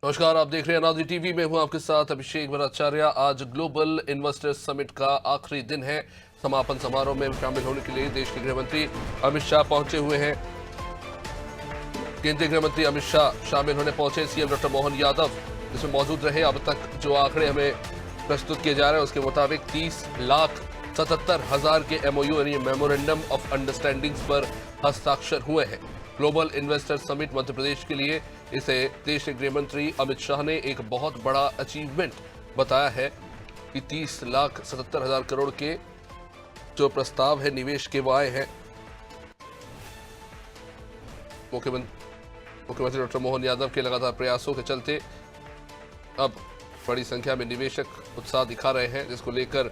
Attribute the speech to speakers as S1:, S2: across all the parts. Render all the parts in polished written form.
S1: नमस्कार, आप देख रहे हैं अनादि टीवी में हूं आपके साथ अभिषेक भट्टाचार्य। आज ग्लोबल इन्वेस्टर्स समिट का आखिरी दिन है। समापन समारोह में शामिल होने के लिए देश के गृह मंत्री अमित शाह पहुंचे हुए हैं। केंद्रीय गृह मंत्री अमित शाह शामिल होने पहुंचे। सीएम डॉक्टर मोहन यादव इसमें मौजूद रहे। अब तक जो आंकड़े हमें प्रस्तुत किए जा रहे हैं उसके मुताबिक 30,77,000 के एमओयू यानी मेमोरेंडम ऑफ अंडरस्टैंडिंग्स पर हस्ताक्षर हुए हैं। Global investor summit Madhya Pradesh के लिए इसे देश के गृह मंत्री अमित शाह ने एक बहुत बड़ा अचीवमेंट बताया है कि 30,77,000 करोड़ के जो प्रस्ताव है निवेश के वो आए हैं। मुख्यमंत्री डॉक्टर मोहन यादव के लगातार प्रयासों के चलते अब बड़ी संख्या में निवेशक उत्साह दिखा रहे हैं, जिसको लेकर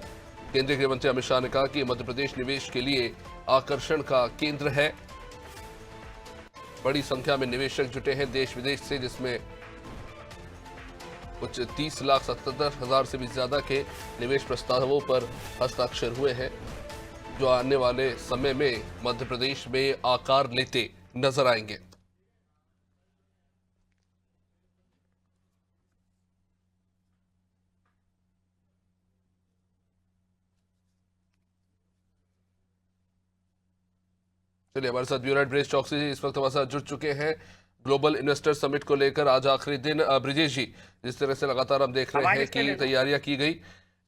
S1: केंद्रीय गृह मंत्री अमित शाह ने कहा कि मध्य प्रदेश निवेश के लिए आकर्षण का केंद्र है। बड़ी संख्या में निवेशक जुटे हैं देश विदेश से, जिसमें कुछ 30,77,000 से भी ज्यादा के निवेश प्रस्तावों पर हस्ताक्षर हुए हैं, जो आने वाले समय में मध्य प्रदेश में आकार लेते नजर आएंगे। चलिए, हमारे साथ ब्यूरो हेड ब्रिजेश चौकसी जी इस वक्त हमारे साथ जुड़ चुके हैं ग्लोबल इन्वेस्टर समिट को लेकर। आज आखिरी दिन। ब्रिजेश जी, जिस तरह से लगातार हम देख रहे हैं कि तैयारियां की गई,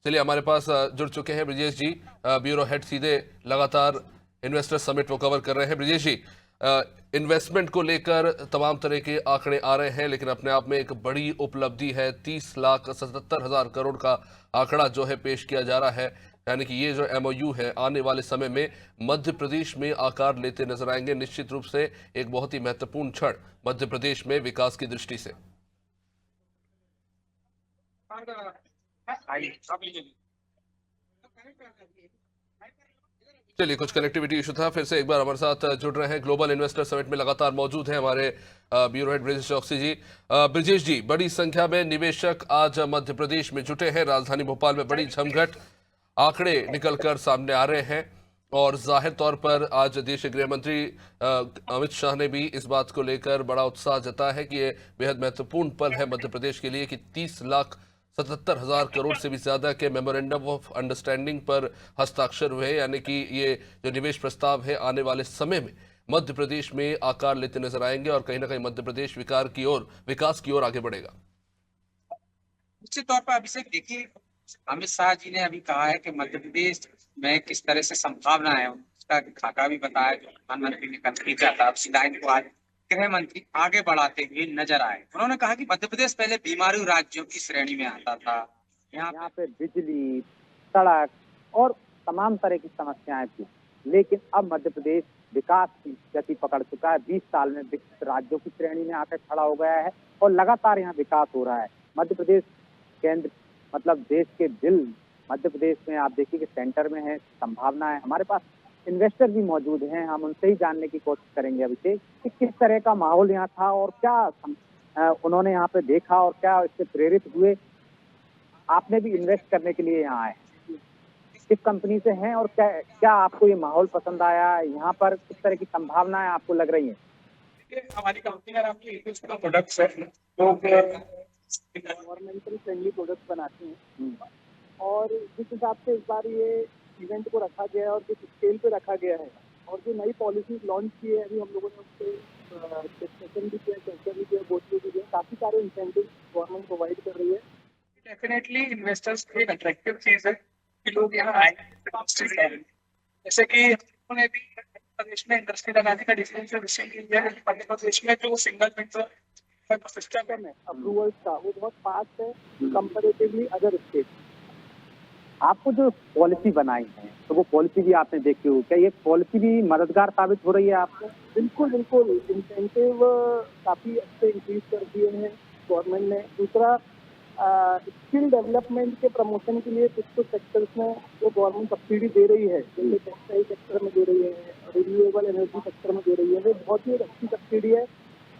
S1: चलिए हमारे पास जुड़ चुके हैं ब्रिजेश जी, ब्यूरो हेड सीधे लगातार इन्वेस्टर समिट को कवर कर रहे हैं। ब्रिजेश जी, इन्वेस्टमेंट को लेकर तमाम तरह के आंकड़े आ रहे हैं, लेकिन अपने आप में एक बड़ी उपलब्धि है। 30,77,000 करोड़ का आंकड़ा जो है पेश किया जा रहा है, यानी कि ये जो एमओयू है आने वाले समय में मध्य प्रदेश में आकार लेते नजर आएंगे। निश्चित रूप से एक बहुत ही महत्वपूर्ण क्षण मध्य प्रदेश में विकास की दृष्टि से। चलिए, कुछ कनेक्टिविटी इशू था, फिर से एक बार हमारे साथ जुड़ रहे हैं। ग्लोबल इन्वेस्टर समिट में लगातार मौजूद हैं हमारे ब्यूरो हेड ब्रिजेश चौकसी जी। ब्रिजेश जी, बड़ी संख्या में निवेशक आज मध्य प्रदेश में जुटे हैं। राजधानी भोपाल में बड़ी जमघट, आंकड़े निकलकर सामने आ रहे हैं और जाहिर तौर पर आज देश के गृह मंत्री अमित शाह ने भी इस बात को लेकर बड़ा उत्साह जताया है कि ये बेहद महत्वपूर्ण पल है मध्य प्रदेश के लिए कि 30,77,000 करोड़ से भी ज्यादा के मेमोरेंडम ऑफ अंडरस्टैंडिंग पर हस्ताक्षर हुए, यानी कि ये जो निवेश प्रस्ताव है आने वाले समय में मध्य प्रदेश में आकार लेते नजर आएंगे और कहीं ना कहीं मध्य प्रदेश विकास की ओर आगे बढ़ेगा।
S2: निश्चित तौर पर अभिषेक, देखिए, अमित शाह जी ने अभी कहा है कि मध्य प्रदेश में किस तरह से संभावना है, उसका खाका भी बताया जो प्रधानमंत्री ने कल खींचा था। अब सीधा इनको आज गृह मंत्री आगे बढ़ाते हुए नजर आए। उन्होंने कहा कि मध्य प्रदेश पहले बीमारू राज्यों की श्रेणी में आता था।
S3: यहाँ पे बिजली, सड़क और तमाम तरह की समस्याएं थी, लेकिन अब मध्य प्रदेश विकास की गति पकड़ चुका है। 20 साल में विकसित राज्यों की श्रेणी में आकर खड़ा हो गया है और लगातार यहाँ विकास हो रहा है। मध्य प्रदेश केंद्र मतलब देश के दिल मध्य प्रदेश में आप देखिए कि सेंटर में है, संभावना है। हमारे पास इन्वेस्टर भी मौजूद हैं, हम उनसे ही जानने की कोशिश करेंगे अभिषेक कि किस तरह का माहौल यहाँ था और क्या उन्होंने यहाँ पे देखा और क्या इससे प्रेरित हुए। आपने भी इन्वेस्ट करने के लिए यहाँ आए, किस कंपनी से हैं और क्या क्या आपको ये माहौल पसंद आया, यहाँ पर किस तरह की संभावनाएं आपको लग रही हैं?
S2: हमारी कंपनी का प्रोडक्ट्स है, लोग
S4: गवर्नमेंटल फ्रेंडली प्रोडक्ट बनाते हैं और जिस हिसाब से इस बार ये इवेंट को रखा गया है और जिस स्केल पे रखा गया है और जो नई पॉलिसीज लॉन्च की है, अभी हम लोगों ने उससे डिस्कशन भी किया, चर्चा भी किया, गोष्ठी भी किया। काफी सारे इंसेंटिव गवर्नमेंट प्रोवाइड कर रही है।
S2: डेफिनेटली इन्वेस्टर्स की एक अट्रैक्टिव चीज है कि लोग यहाँ आए, जैसे कि उन्होंने भी प्रदेश में इंडस्ट्री लगाने का डिसीजन लिया है। मध्य प्रदेश में जो सिंगल विंडो
S4: सिस्टम है अप्रूवल्स का, वो बहुत फास्ट है कंपैरेटिवली अदर स्टेट।
S3: आपको जो पॉलिसी बनाई है तो वो पॉलिसी भी आपने देखी हो, क्या ये पॉलिसी भी मददगार साबित हो रही है आपको?
S4: बिल्कुल बिल्कुल, इंसेंटिव काफी अच्छे इंक्रीज कर दिए हैं गवर्नमेंट ने। दूसरा, स्किल डेवलपमेंट के प्रमोशन के लिए कुछ सेक्टर्स में वो गवर्नमेंट सब्सिडी दे रही है, जैसे टेक्सटाइल सेक्टर में दे रही है, रिन्यूएबल एनर्जी सेक्टर में दे रही है। वो बहुत ही अच्छी सब्सिडी है,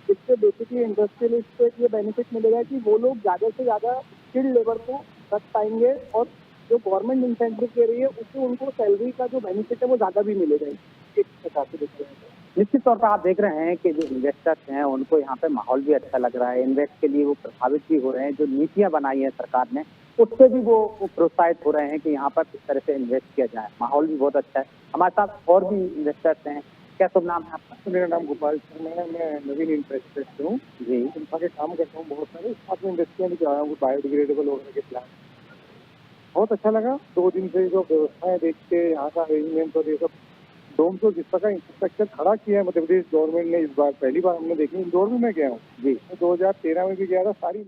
S4: जिससे बेसिकली इंडस्ट्रियलिस्ट को ये बेनिफिट मिलेगा कि वो लोग ज़्यादा से ज़्यादा स्किल्ड लेबर को रख पाएंगे और जो गवर्नमेंट इंसेंटिव दे रही है उससे उनको सैलरी का जो बेनिफिट है वो ज़्यादा भी मिलेगा एक प्रकार से देखते हैं।
S3: निश्चित तौर पर आप देख रहे हैं कि जो इन्वेस्टर्स हैं उनको यहाँ पे माहौल भी अच्छा लग रहा है, इन्वेस्ट के लिए वो प्रभावित भी हो रहे हैं। जो नीतियां बनाई है सरकार ने उससे भी वो प्रोत्साहित हो रहे हैं कि यहाँ पर किस तरह से इन्वेस्ट किया जाए। माहौल भी बहुत अच्छा है। हमारे साथ और भी इन्वेस्टर्स हैं। क्या शुभ नाम है आपका?
S4: मेरा नाम गोपाल शर्मा है, मैं नवीन इंटरेस्ट हूँ
S3: जी,
S4: इंफ्रा के काम करता हूँ बहुत सारे, साथ में इंडस्ट्रियाँ भी आया हूँ बायोडिग्रेडेबल होने के प्लान। बहुत अच्छा लगा 2 दिन से जो व्यवस्थाएं देख के, यहाँ का अरेंजमेंट और ये सब डोम तो जिस प्रकार इंफ्रास्ट्रक्चर खड़ा किया है मध्य प्रदेश गवर्नमेंट ने, इस बार पहली बार हमने देखी। इंदौर भी मैं गया हूँ जी, मैं 2013 में भी गया था। सारी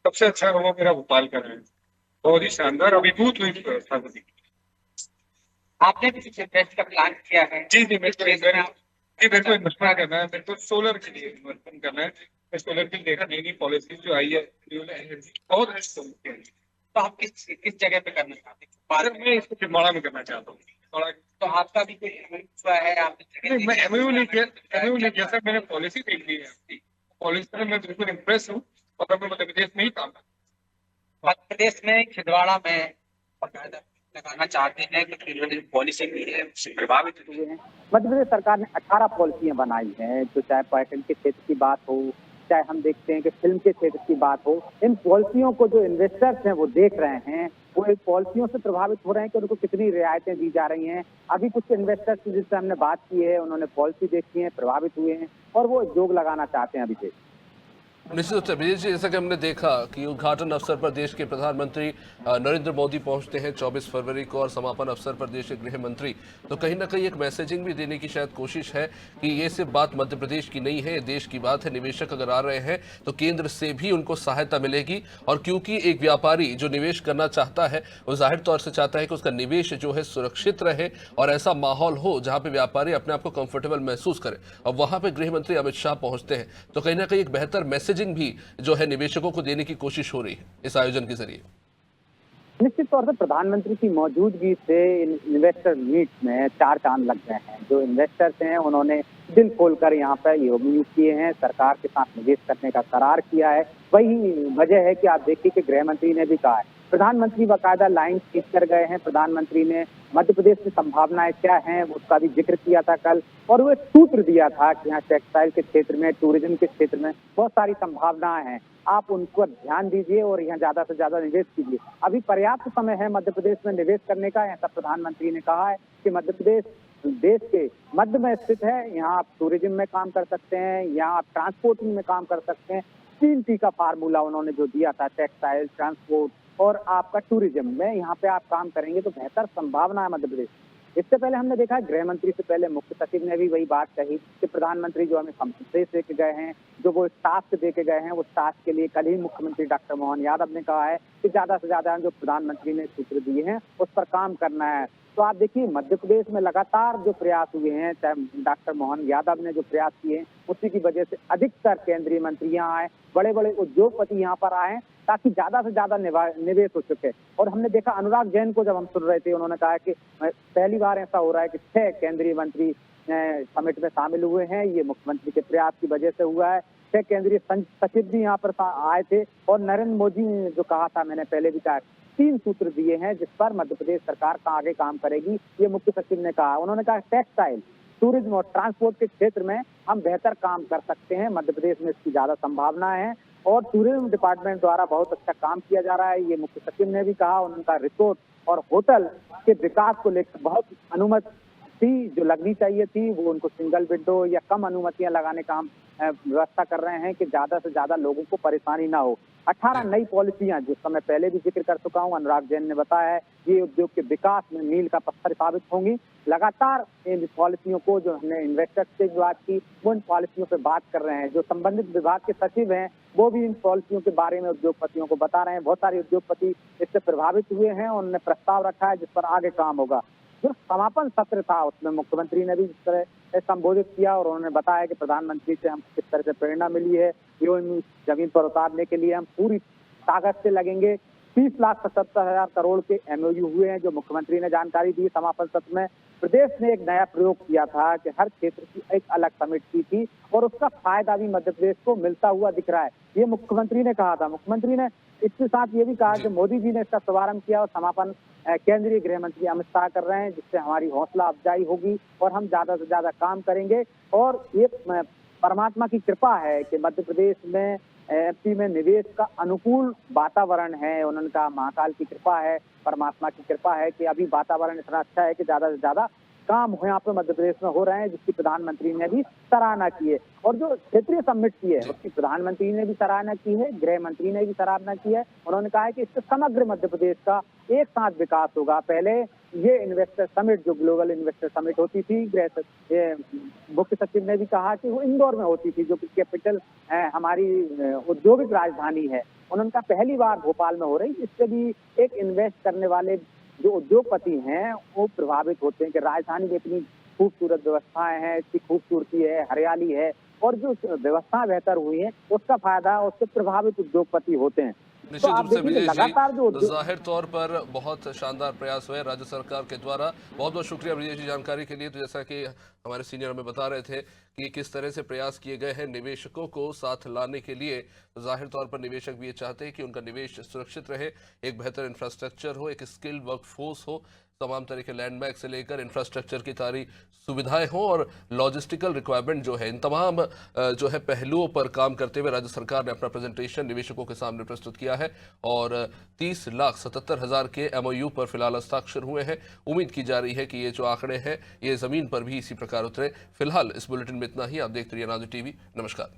S5: सबसे अच्छा अनुभव मेरा भोपाल का रहा है। बहुत ही शानदार, अभिभूत हुई व्यवस्था को देखी।
S2: आपने भी कुछ इन्वेस्ट का प्लान किया है?
S5: जी जी, मेरे को इन्वेस्टमेंट करना है, मेरे को सोलर के लिए इन्वेस्टमेंट करना है। मैं सोलर के लिए देखा, नई नई पॉलिसी जो आई है रिन्यूएबल एनर्जी, बहुत अच्छी पॉलिसी है।
S2: तो आप किस जगह पे करना चाहते हैं?
S5: सर मैं इसको छिंदवाड़ा में करना चाहता हूँ। थोड़ा
S2: तो आपका भी कोई हुआ है? आपने
S5: नहीं, मैं एमयू नहीं किया सर, मैंने पॉलिसी देख ली है। पॉलिसी से मैं बिल्कुल इम्प्रेस हूँ और मैं मध्य प्रदेश में ही काम करता
S2: मध्य प्रदेश में छिंदवाड़ा में बाकायदा लगाना चाहते हैं कि इन्होंने पॉलिसी की है उससे प्रभावित हुए हैं।
S3: मध्य प्रदेश सरकार ने 18 पॉलिसियां बनाई हैं, जो चाहे पर्यटन के क्षेत्र की बात हो, चाहे हम देखते हैं कि फिल्म के क्षेत्र की बात हो। इन पॉलिसियों को जो इन्वेस्टर्स हैं वो देख रहे हैं, वो इन पॉलिसियों से प्रभावित हो रहे हैं कि उनको कितनी रियायतें दी जा रही हैं। अभी कुछ इन्वेस्टर्स जिससे हमने बात की है, उन्होंने पॉलिसी देखी है, प्रभावित हुए हैं और वो उद्योग लगाना चाहते हैं अभी से।
S1: निश्चित रूप से विजय जी, जैसा कि हमने देखा कि उद्घाटन अवसर पर देश के प्रधानमंत्री नरेंद्र मोदी पहुंचते हैं 24 फरवरी को और समापन अवसर पर देश के गृह मंत्री, तो कहीं ना कहीं एक मैसेजिंग भी देने की शायद कोशिश है कि ये सिर्फ बात मध्य प्रदेश की नहीं है, ये देश की बात है। निवेशक अगर आ रहे हैं तो केंद्र से भी उनको सहायता मिलेगी, और क्योंकि एक व्यापारी जो निवेश करना चाहता है वो जाहिर तौर से चाहता है कि उसका निवेश जो है सुरक्षित रहे और ऐसा माहौल हो जहां पे व्यापारी अपने आप को कंफर्टेबल महसूस करे। और वहां पे गृह मंत्री अमित शाह पहुंचते हैं तो कहीं ना कहीं एक बेहतर मैसेजिंग भी जो है निवेशकों को देने की कोशिश हो रही है इस आयोजन के जरिए।
S3: निश्चित तौर से प्रधानमंत्री की मौजूदगी से इन्वेस्टर मीट में 4 चांद लग गए हैं। जो इन्वेस्टर्स हैं उन्होंने दिल खोलकर यहाँ पर योग किए हैं, सरकार के साथ निवेश करने का करार किया है। वही वजह है कि आप देखिए कि गृह मंत्री ने भी कहा है, प्रधानमंत्री बाकायदा लाइन खींच कर गए हैं। प्रधानमंत्री ने मध्य प्रदेश में संभावनाएं क्या हैं उसका भी जिक्र किया था कल, और वो एक सूत्र दिया था कि यहाँ टेक्सटाइल के क्षेत्र में, टूरिज्म के क्षेत्र में बहुत सारी संभावनाएं हैं, आप उनको ध्यान दीजिए और यहाँ ज्यादा से ज्यादा निवेश कीजिए। अभी पर्याप्त समय है मध्य प्रदेश में निवेश करने का, ऐसा प्रधानमंत्री ने कहा है कि मध्य प्रदेश देश के मध्य में स्थित है। यहाँ आप टूरिज्म में काम कर सकते हैं, यहाँ आप ट्रांसपोर्टिंग में काम कर सकते हैं। 3T का फार्मूला उन्होंने जो दिया था, टेक्सटाइल, ट्रांसपोर्ट और आपका टूरिज्म में, यहाँ पे आप काम करेंगे तो बेहतर संभावना है मध्य प्रदेश। इससे पहले हमने देखा है गृह मंत्री से पहले मुख्य सचिव ने भी वही बात कही कि प्रधानमंत्री जो हमें संदेश दे के गए हैं, जो वो टास्क दे के गए हैं, उस टास्क के लिए कल ही मुख्यमंत्री डॉक्टर मोहन यादव ने कहा है कि ज्यादा से ज्यादा जो प्रधानमंत्री ने सूत्र दिए हैं उस पर काम करना है। तो आप देखिए मध्य प्रदेश में लगातार जो प्रयास हुए हैं, चाहे डॉक्टर मोहन यादव ने जो प्रयास किए हैं, उसी की वजह से अधिकतर केंद्रीय मंत्री यहाँ आए, बड़े बड़े उद्योगपति यहाँ पर आए ताकि ज्यादा से ज्यादा निवेश हो सके। और हमने देखा अनुराग जैन को जब हम सुन रहे थे, उन्होंने कहा कि पहली बार ऐसा हो रहा है कि 6 केंद्रीय मंत्री समिट में शामिल हुए हैं, ये मुख्यमंत्री के प्रयास की वजह से हुआ है। 6 केंद्रीय सचिव भी यहाँ पर आए थे और नरेंद्र मोदी ने जो कहा था, मैंने पहले भी कहा, 3 सूत्र दिए हैं जिस पर मध्य प्रदेश सरकार का आगे काम करेगी, ये मुख्य सचिव ने कहा। उन्होंने कहा टेक्सटाइल, टूरिज्म और ट्रांसपोर्ट के क्षेत्र में हम बेहतर काम कर सकते हैं, मध्य प्रदेश में इसकी ज्यादा संभावना है और टूरिज्म डिपार्टमेंट द्वारा बहुत अच्छा काम किया जा रहा है, ये मुख्य सचिव ने भी कहा। उनका रिसोर्ट और होटल के विकास को लेकर बहुत अनुमति जो लगनी चाहिए थी, वो उनको सिंगल विंडो या कम अनुमतियां लगाने का हम व्यवस्था कर रहे हैं कि ज्यादा से ज्यादा लोगों को परेशानी ना हो। 18 नई पॉलिसियां, जिसका मैं पहले भी जिक्र कर चुका हूं, अनुराग जैन ने बताया है, ये उद्योग के विकास में मील का पत्थर साबित होंगी। लगातार इन पॉलिसियों को, जो हमने इन्वेस्टर्स से बात की, वो इन पॉलिसियों पे बात कर रहे हैं। जो संबंधित विभाग के सचिव हैं वो भी इन पॉलिसियों के बारे में उद्योगपतियों को बता रहे हैं। बहुत सारे उद्योगपति इससे प्रभावित हुए हैं, उन्होंने प्रस्ताव रखा है जिस पर आगे काम होगा। जो समापन सत्र था उसमें मुख्यमंत्री ने भी इस तरह संबोधित किया और उन्होंने बताया कि प्रधानमंत्री से हम किस तरह से प्रेरणा मिली है, ये जमीन पर उतारने के लिए हम पूरी ताकत से लगेंगे। 30,77,000 करोड़ के MOU हुए हैं, जो मुख्यमंत्री ने जानकारी दी समापन सत्र में। प्रदेश ने एक नया प्रयोग किया था कि हर क्षेत्र की एक अलग समिट की थी और उसका फायदा भी मध्य प्रदेश को मिलता हुआ दिख रहा है। ये मुख्यमंत्री ने कहा था। मुख्यमंत्री ने इसके साथ ये भी कहा कि मोदी जी ने इसका शुभारंभ किया और समापन केंद्रीय गृह मंत्री अमित शाह कर रहे हैं, जिससे हमारी हौसला अफजाई होगी और हम ज्यादा से ज्यादा काम करेंगे। और ये परमात्मा की कृपा है कि मध्य प्रदेश में एमपी में निवेश का अनुकूल वातावरण है। उन्होंने कहा महाकाल की कृपा है, परमात्मा की कृपा है कि अभी वातावरण इतना अच्छा है कि ज्यादा से ज्यादा काम यहाँ पे मध्य प्रदेश में हो रहे हैं, जिसकी प्रधानमंत्री ने भी सराहना की है। और जो क्षेत्रीय समिट की है उसकी प्रधानमंत्री ने भी सराहना की है, गृह मंत्री ने भी सराहना की है। उन्होंने कहा है कि इससे समग्र मध्य प्रदेश का एक साथ विकास होगा। पहले ये इन्वेस्टर समिट जो ग्लोबल इन्वेस्टर समिट होती थी, मुख्य सचिव ने भी कहा कि वो इंदौर में होती थी, जो कि कैपिटल हमारी औद्योगिक राजधानी है। उन्होंने कहा पहली बार भोपाल में हो रही, इससे भी एक इन्वेस्ट करने वाले जो उद्योगपति हैं वो प्रभावित होते हैं कि राजधानी में इतनी खूबसूरत व्यवस्थाएं हैं, इतनी खूबसूरती है, हरियाली है और जो व्यवस्थाएं बेहतर हुई हैं उसका फायदा उससे प्रभावित उद्योगपति होते हैं।
S1: निश्चित
S3: आप
S1: रूप से
S3: देखिए
S1: ब्रिजेश
S3: लगातार जो
S1: जी, जाहिर तौर पर बहुत शानदार प्रयास हुए राज्य सरकार के द्वारा। बहुत बहुत शुक्रिया ब्रिजेश जी जानकारी के लिए। तो जैसा कि हमारे सीनियर हमें बता रहे थे कि किस तरह से प्रयास किए गए हैं निवेशकों को साथ लाने के लिए, तो जाहिर तौर पर निवेशक भी ये चाहते हैं कि उनका निवेश सुरक्षित रहे, एक बेहतर इंफ्रास्ट्रक्चर हो, एक स्किल्ड वर्कफोर्स हो, तमाम तरह के लैंडमार्क से लेकर इंफ्रास्ट्रक्चर की सारी सुविधाएं हों और लॉजिस्टिकल रिक्वायरमेंट जो है, इन तमाम जो है पहलुओं पर काम करते हुए राज्य सरकार ने अपना प्रेजेंटेशन निवेशकों के सामने प्रस्तुत किया है और 30,77,000 के एमओयू पर फिलहाल हस्ताक्षर हुए हैं। उम्मीद की जा रही है कि ये जो आंकड़े हैं ये जमीन पर भी इसी प्रकार उतरे। फिलहाल इस बुलेटिन में इतना ही। आप देखते रहिए नाज़िर टीवी। नमस्कार।